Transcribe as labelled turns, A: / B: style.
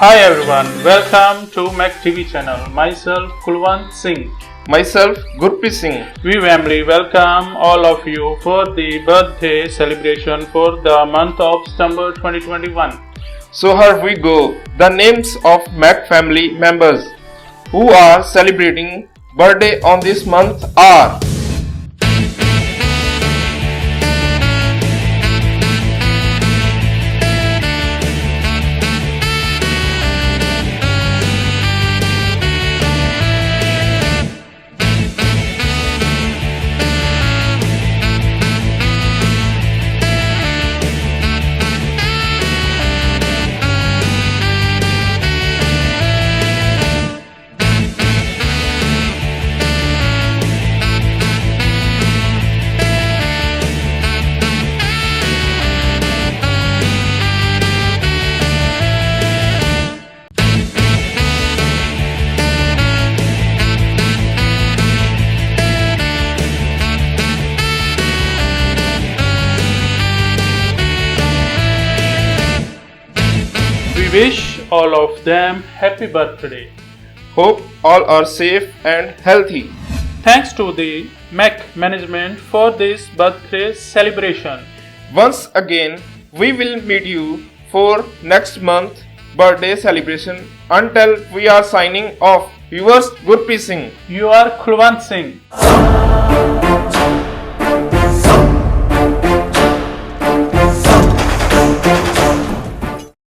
A: Hi everyone, welcome to Mac TV channel. Myself Kulwant Singh.
B: Myself, Gurpreet Singh.
A: We warmly welcome all of you for the birthday celebration for the month of September 2021.
B: So here we go. The names of Mac family members who are celebrating birthday on this month are
A: We wish all of them happy birthday.
B: Hope all are safe and healthy.
A: Thanks to the Mac management for this birthday celebration.
B: Once again, we will meet you for next month birthday celebration. Until we are signing off, yours Gurpreet Singh.
A: You are Kulwant Singh.